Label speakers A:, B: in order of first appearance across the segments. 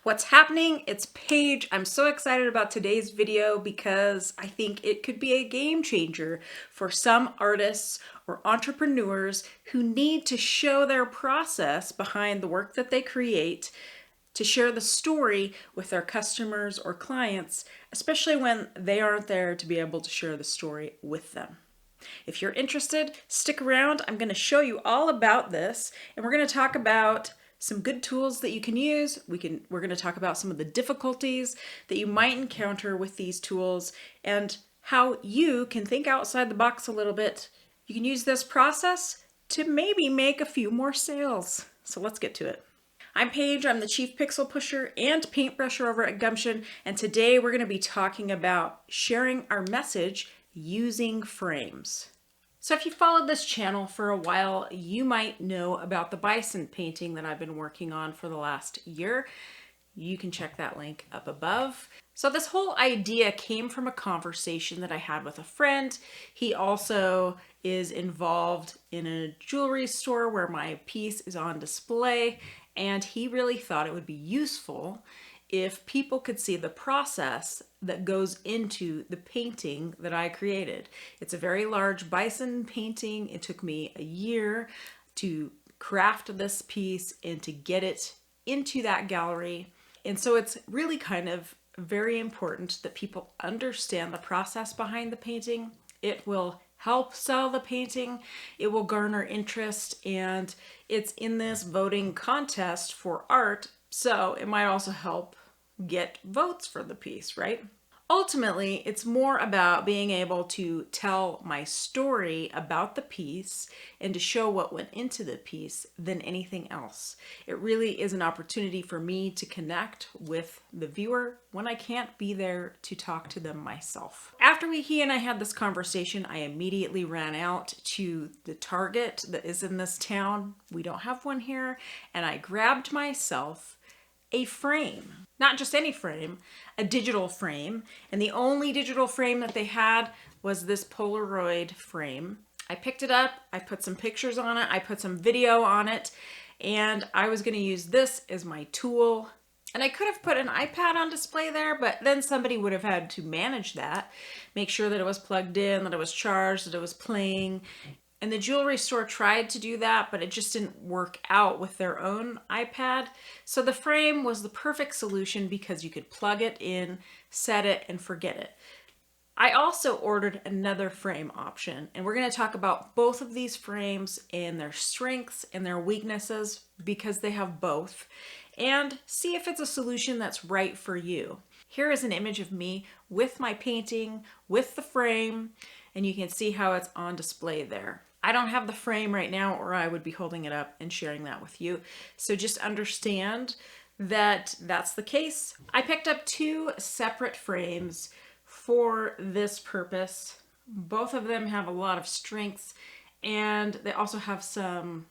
A: What's happening? It's Paige. I'm so excited about today's video because I think it could be a game changer for some artists or entrepreneurs who need to show their process behind the work that they create, to share the story with their customers or clients, especially when they aren't there to be able to share the story with them. If you're interested, stick around. I'm going to show you all about this, and we're going to talk about some good tools that you can use. We're going to talk about some of the difficulties that you might encounter with these tools and how you can think outside the box a little bit. You can use this process to maybe make a few more sales. So let's get to it. I'm Paige. I'm the Chief Pixel Pusher and Paintbrusher over at Gumption, and today we're going to be talking about sharing our message using frames. So if you followed this channel for a while, you might know about the bison painting that I've been working on for the last year. You can check that link up above. So this whole idea came from a conversation that I had with a friend. He also is involved in a jewelry store where my piece is on display, and he really thought it would be useful if people could see the process that goes into the painting that I created. It's a very large bison painting. It took me a year to craft this piece and to get it into that gallery. And so it's really kind of very important that people understand the process behind the painting. It will help sell the painting, it will garner interest, and it's in this voting contest for art, so it might also help get votes for the piece, right? Ultimately, it's more about being able to tell my story about the piece and to show what went into the piece than anything else. It really is an opportunity for me to connect with the viewer when I can't be there to talk to them myself. After he and I had this conversation, I immediately ran out to the Target that is in this town. We don't have one here. And I grabbed myself a frame. Not just any frame, a digital frame. And the only digital frame that they had was this Polaroid frame. I picked it up, I put some pictures on it, I put some video on it, and I was gonna use this as my tool. And I could have put an iPad on display there, but then somebody would have had to manage that, make sure that it was plugged in, that it was charged, that it was playing. And the jewelry store tried to do that, but it just didn't work out with their own iPad. So the frame was the perfect solution because you could plug it in, set it, and forget it. I also ordered another frame option, and we're going to talk about both of these frames and their strengths and their weaknesses because they have both, and see if it's a solution that's right for you. Here is an image of me with my painting, with the frame, and you can see how it's on display there. I don't have the frame right now, or I would be holding it up and sharing that with you. So just understand that that's the case. I picked up two separate frames for this purpose. Both of them have a lot of strengths, and they also have some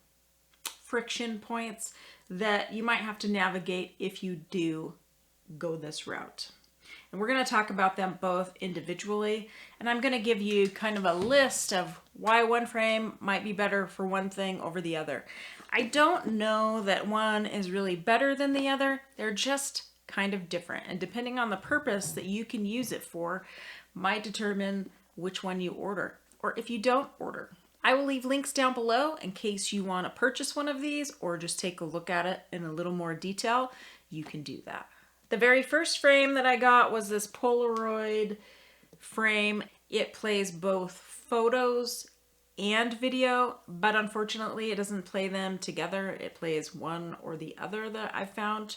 A: friction points that you might have to navigate if you do go this route. And we're going to talk about them both individually, and I'm going to give you kind of a list of why one frame might be better for one thing over the other. I don't know that one is really better than the other. They're just kind of different, and depending on the purpose that you can use it for might determine which one you order, or if you don't order. I will leave links down below in case you want to purchase one of these or just take a look at it in a little more detail. You can do that. The very first frame that I got was this Polaroid frame. It plays both photos and video, but unfortunately it doesn't play them together. It plays one or the other that I found.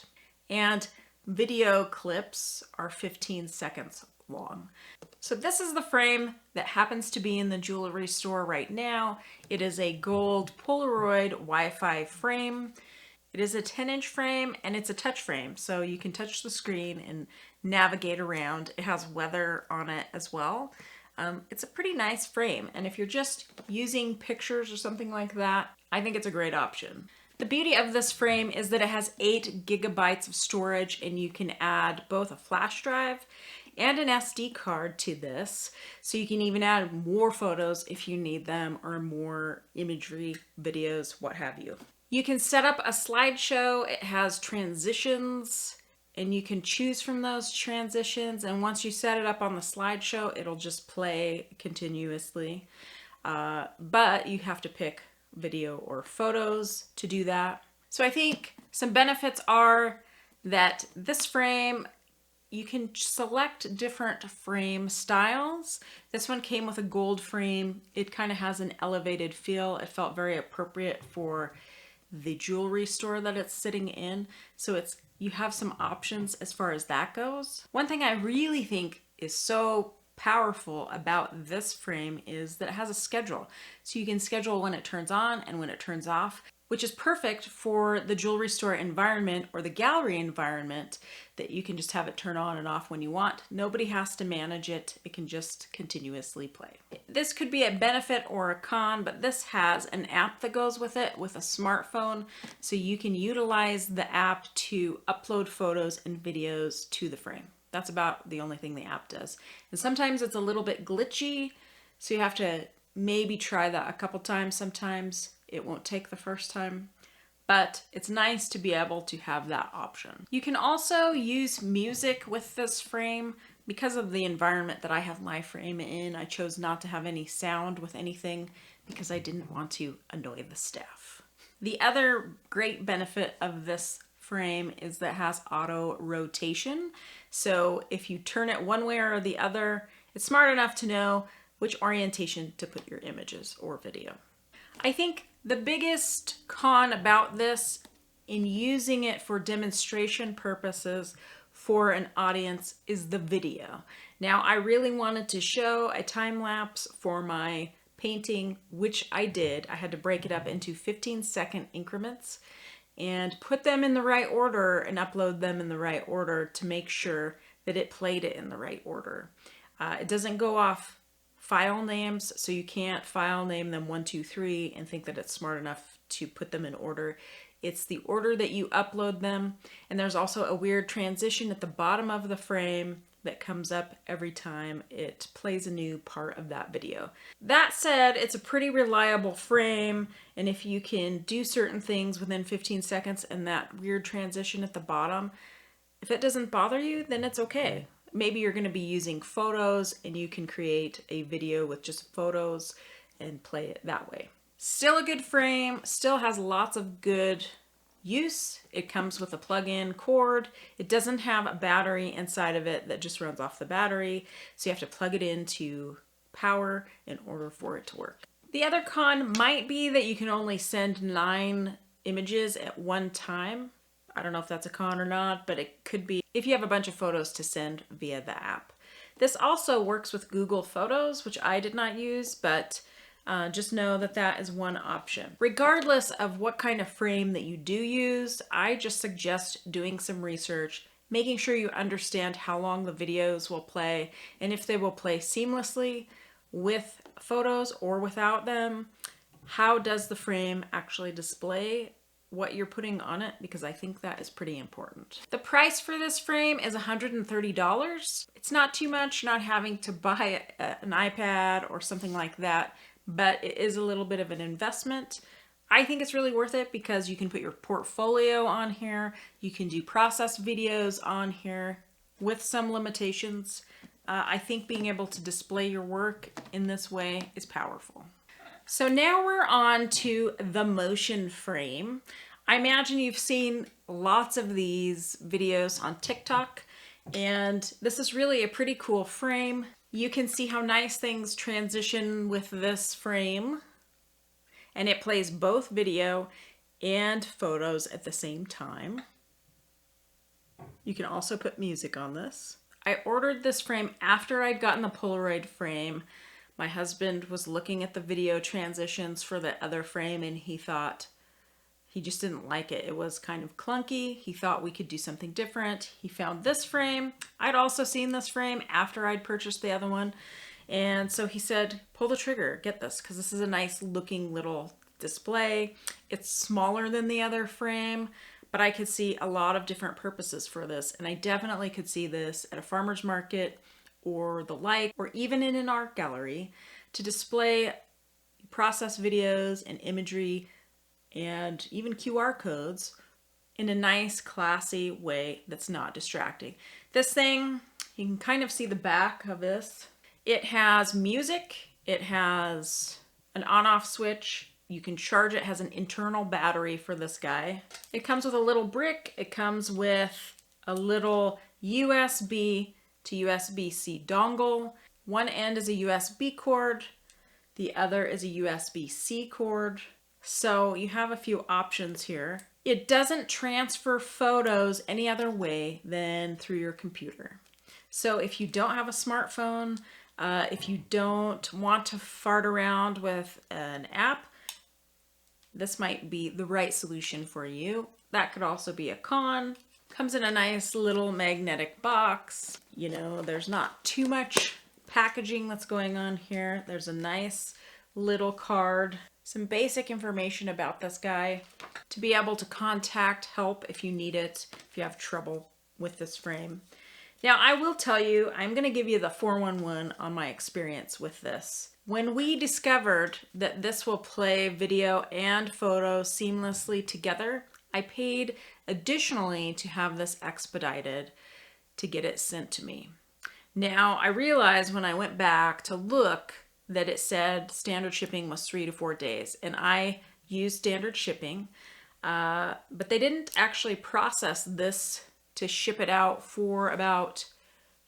A: And video clips are 15 seconds long. So this is the frame that happens to be in the jewelry store right now. It is a gold Polaroid Wi-Fi frame. It is a 10-inch frame, and it's a touch frame, so you can touch the screen and navigate around. It has weather on it as well. It's a pretty nice frame, and if you're just using pictures or something like that, I think it's a great option. The beauty of this frame is that it has 8 gigabytes of storage, and you can add both a flash drive and an SD card to this, so you can even add more photos if you need them, or more imagery, videos, what have you. You can set up a slideshow. It has transitions and you can choose from those transitions, and once you set it up on the slideshow, it'll just play continuously. But you have to pick video or photos to do that. So I think some benefits are that this frame, you can select different frame styles. This one came with a gold frame. It kind of has an elevated feel. It felt very appropriate for the jewelry store that it's sitting in. So you have some options as far as that goes. One thing I really think is so powerful about this frame is that it has a schedule. So you can schedule when it turns on and when it turns off, which is perfect for the jewelry store environment or the gallery environment, that you can just have it turn on and off when you want. Nobody has to manage it. It can just continuously play. This could be a benefit or a con, but this has an app that goes with it with a smartphone. So you can utilize the app to upload photos and videos to the frame. That's about the only thing the app does. And sometimes it's a little bit glitchy, so you have to maybe try that a couple times. Sometimes it won't take the first time, but it's nice to be able to have that option. You can also use music with this frame. Because of the environment that I have my frame in, I chose not to have any sound with anything because I didn't want to annoy the staff. The other great benefit of this frame is that it has auto rotation. So if you turn it one way or the other, it's smart enough to know which orientation to put your images or video. I think the biggest con about this, in using it for demonstration purposes for an audience, is the video. Now, I really wanted to show a time lapse for my painting, which I did. I had to break it up into 15-second increments and put them in the right order and upload them in the right order to make sure that it played it in the right order. It doesn't go off file names, so you can't file name them 1, 2, 3 and think that it's smart enough to put them in order. It's the order that you upload them. And there's also a weird transition at the bottom of the frame that comes up every time it plays a new part of that video. That said, it's a pretty reliable frame, and if you can do certain things within 15 seconds and that weird transition at the bottom, if it doesn't bother you, then it's okay. Maybe you're going to be using photos and you can create a video with just photos and play it that way. Still a good frame, still has lots of good use. It comes with a plug-in cord. It doesn't have a battery inside of it that just runs off the battery, so you have to plug it into power in order for it to work. The other con might be that you can only send 9 images at one time. I don't know if that's a con or not, but it could be if you have a bunch of photos to send via the app. This also works with Google Photos, which I did not use, but just know that that is one option. Regardless of what kind of frame that you do use, I just suggest doing some research, making sure you understand how long the videos will play and if they will play seamlessly with photos or without them. How does the frame actually display what you're putting on it? Because I think that is pretty important. The price for this frame is $130. It's not too much, not having to buy an iPad or something like that, but it is a little bit of an investment. I think it's really worth it because you can put your portfolio on here. You can do process videos on here with some limitations. I think being able to display your work in this way is powerful. So now we're on to the motion frame. I imagine you've seen lots of these videos on TikTok, and this is really a pretty cool frame. You can see how nice things transition with this frame, and it plays both video and photos at the same time. You can also put music on this. I ordered this frame after I'd gotten the Polaroid frame. My husband was looking at the video transitions for the other frame and he just didn't like it. It was kind of clunky. He thought we could do something different. He found this frame. I'd also seen this frame after I'd purchased the other one. And so he said, pull the trigger, get this, because this is a nice looking little display. It's smaller than the other frame, but I could see a lot of different purposes for this. And I definitely could see this at a farmer's market or the like, or even in an art gallery to display process videos and imagery and even QR codes in a nice, classy way that's not distracting. This thing, you can kind of see the back of this. It has music, it has an on-off switch. You can charge it, has an internal battery for this guy. It comes with a little brick. It comes with a little USB to USB-C dongle. One end is a USB cord. The other is a USB-C cord. So you have a few options here. It doesn't transfer photos any other way than through your computer. So if you don't have a smartphone, if you don't want to fart around with an app, this might be the right solution for you. That could also be a con. Comes in a nice little magnetic box. You know, there's not too much packaging that's going on here. There's a nice little card, some basic information about this guy, to be able to contact help if you need it, if you have trouble with this frame. Now, I will tell you, I'm going to give you the 411 on my experience with this. When we discovered that this will play video and photo seamlessly together, I paid additionally to have this expedited to get it sent to me. Now, I realized when I went back to look that it said standard shipping was 3 to 4 days, and I used standard shipping, but they didn't actually process this to ship it out for about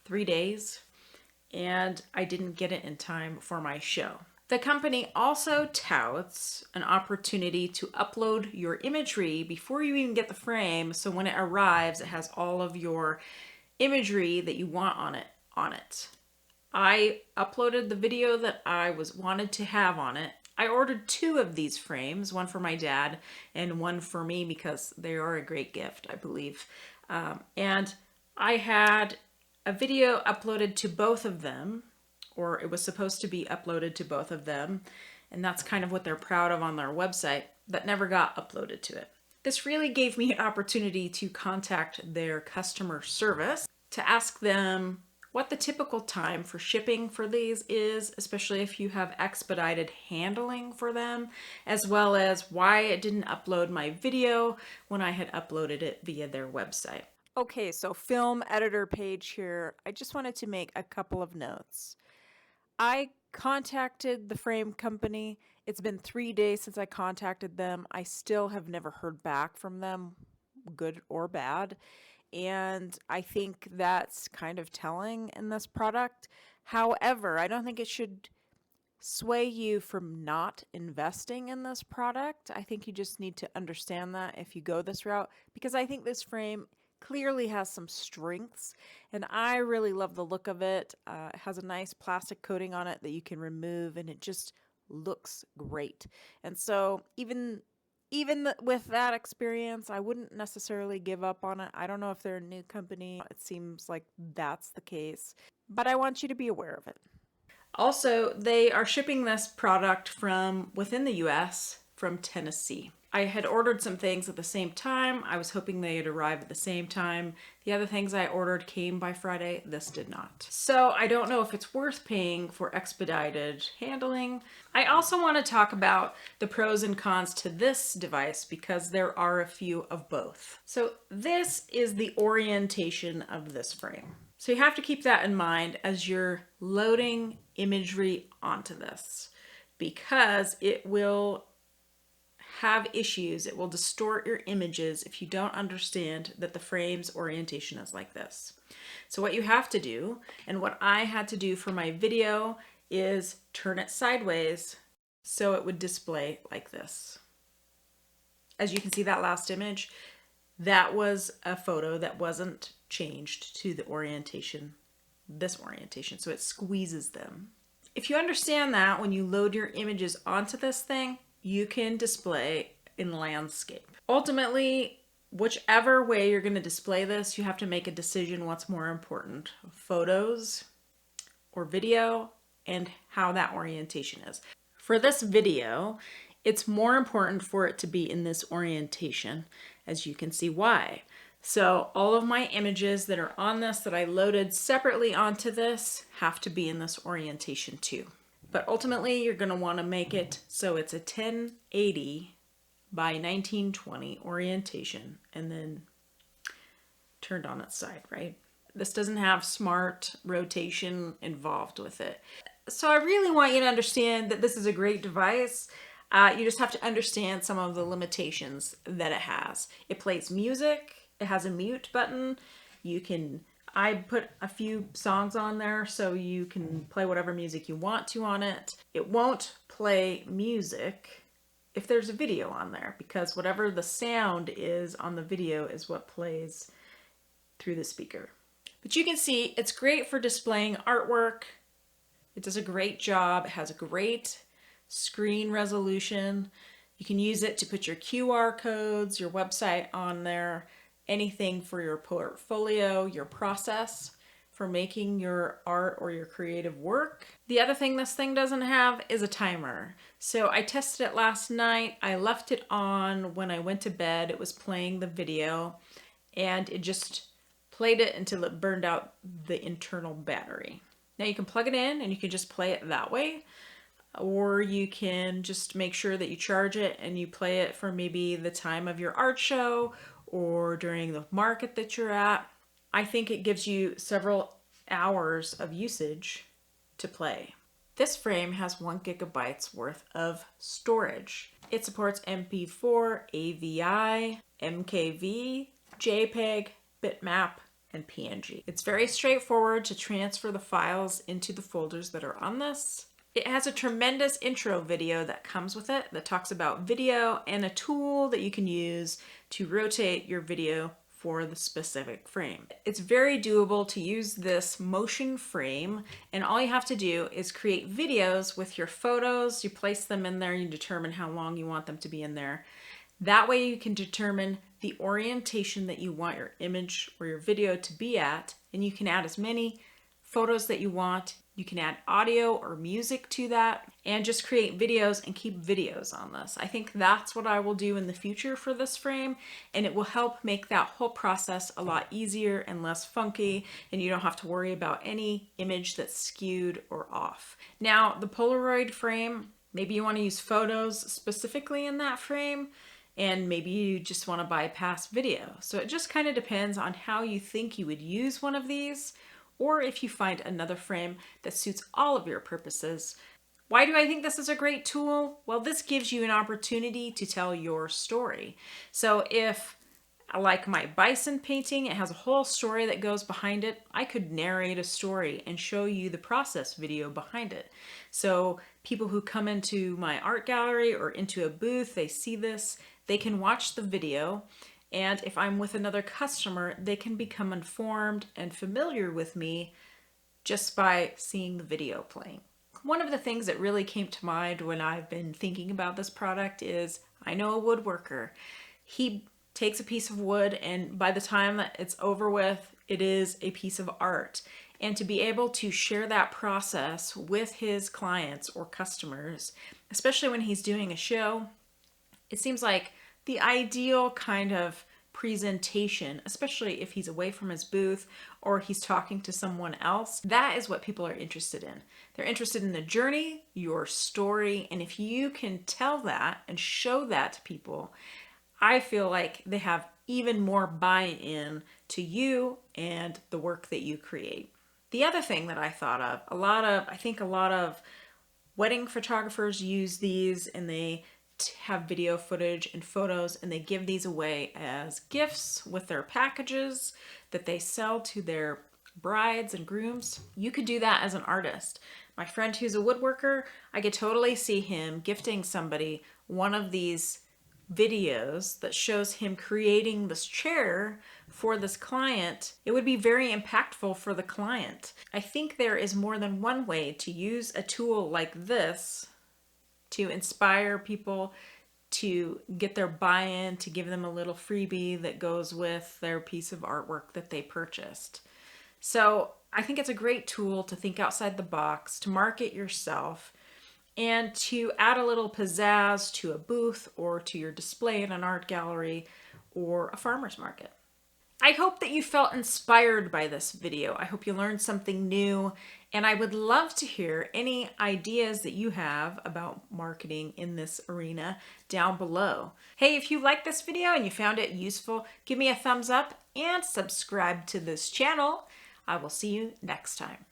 A: 3 days, and I didn't get it in time for my show. The company also touts an opportunity to upload your imagery before you even get the frame, so when it arrives, it has all of your imagery that you want on it. I uploaded the video that I wanted to have on it. I ordered 2 of these frames, one for my dad and one for me because they are a great gift, I believe. And I had a video uploaded to both of them, or it was supposed to be uploaded to both of them, and that's kind of what they're proud of on their website, but never got uploaded to it. This really gave me an opportunity to contact their customer service to ask them what the typical time for shipping for these is, especially if you have expedited handling for them, as well as why it didn't upload my video when I had uploaded it via their website. Okay, so film editor page here. I just wanted to make a couple of notes. I contacted the frame company. It's been 3 days since I contacted them. I still have never heard back from them, good or bad. And I think that's kind of telling in this product. However, I don't think it should sway you from not investing in this product. I think you just need to understand that if you go this route, because I think this frame clearly has some strengths, and I really love the look of it. It has a nice plastic coating on it that you can remove, and it just looks great. And so even with that experience, I wouldn't necessarily give up on it. I don't know if they're a new company. It seems like that's the case, but I want you to be aware of it. Also, they are shipping this product from within the US, from Tennessee. I had ordered some things at the same time. I was hoping they'd arrive at the same time. The other things I ordered came by Friday. This did not. So I don't know if it's worth paying for expedited handling. I also want to talk about the pros and cons to this device because there are a few of both. So this is the orientation of this frame. So you have to keep that in mind as you're loading imagery onto this, because it will have issues. It will distort your images if you don't understand that the frame's orientation is like this. So what you have to do, and what I had to do for my video, is turn it sideways so it would display like this. As you can see, that last image, that was a photo that wasn't changed to the orientation, this orientation, so it squeezes them. If you understand that when you load your images onto this thing, you can display in landscape. Ultimately, whichever way you're going to display this, you have to make a decision what's more important, photos or video, and how that orientation is. For this video, it's more important for it to be in this orientation, as you can see why. So all of my images that are on this that I loaded separately onto this have to be in this orientation too. But ultimately, you're going to want to make it so it's a 1080 by 1920 orientation and then turned on its side, right? This doesn't have smart rotation involved with it. So I really want you to understand that this is a great device. You just have to understand some of the limitations that it has. It plays music. It has a mute button. I put a few songs on there so you can play whatever music you want to on it. It won't play music if there's a video on there, because whatever the sound is on the video is what plays through the speaker. But you can see it's great for displaying artwork. It does a great job. It has a great screen resolution. You can use it to put your QR codes, your website on there, anything for your portfolio, your process for making your art or your creative work. The other thing this thing doesn't have is a timer. So I tested it last night. I left it on when I went to bed. It was playing the video and it just played it until it burned out the internal battery. Now you can plug it in and you can just play it that way, or you can just make sure that you charge it and you play it for maybe the time of your art show or during the market that you're at. I think it gives you several hours of usage to play. This frame has 1 gigabyte worth of storage. It supports MP4, AVI, MKV, JPEG, bitmap, and PNG. It's very straightforward to transfer the files into the folders that are on this. It has a tremendous intro video that comes with it that talks about video and a tool that you can use to rotate your video for the specific frame. It's very doable to use this motion frame, and all you have to do is create videos with your photos. You place them in there, you determine how long you want them to be in there. That way you can determine the orientation that you want your image or your video to be at, and you can add as many photos that you want. You can add audio or music to that and just create videos and keep videos on this. I think that's what I will do in the future for this frame, and it will help make that whole process a lot easier and less funky, and you don't have to worry about any image that's skewed or off. Now, the Polaroid frame, maybe you want to use photos specifically in that frame, and maybe you just want to bypass video. So it just kind of depends on how you think you would use one of these, or if you find another frame that suits all of your purposes. Why do I think this is a great tool? Well, this gives you an opportunity to tell your story. So if, like my bison painting, it has a whole story that goes behind it, I could narrate a story and show you the process video behind it. So people who come into my art gallery or into a booth, they see this, they can watch the video, and if I'm with another customer, they can become informed and familiar with me just by seeing the video playing. One of the things that really came to mind when I've been thinking about this product is, I know a woodworker. He takes a piece of wood, and by the time that it's over with, it is a piece of art. And to be able to share that process with his clients or customers, especially when he's doing a show, it seems like the ideal kind of presentation, especially if he's away from his booth or he's talking to someone else. That is what people are interested in. They're interested in the journey, your story, and if you can tell that and show that to people, I feel like they have even more buy-in to you and the work that you create. The other thing that I thought of, I think a lot of wedding photographers use these, and they have video footage and photos, and they give these away as gifts with their packages that they sell to their brides and grooms. You could do that as an artist. My friend who's a woodworker, I could totally see him gifting somebody one of these videos that shows him creating this chair for this client. It would be very impactful for the client. I think there is more than one way to use a tool like this to inspire people, to get their buy-in, to give them a little freebie that goes with their piece of artwork that they purchased. So I think it's a great tool to think outside the box, to market yourself, and to add a little pizzazz to a booth or to your display in an art gallery or a farmer's market. I hope that you felt inspired by this video. I hope you learned something new, and I would love to hear any ideas that you have about marketing in this arena down below. Hey, if you liked this video and you found it useful, give me a thumbs up and subscribe to this channel. I will see you next time.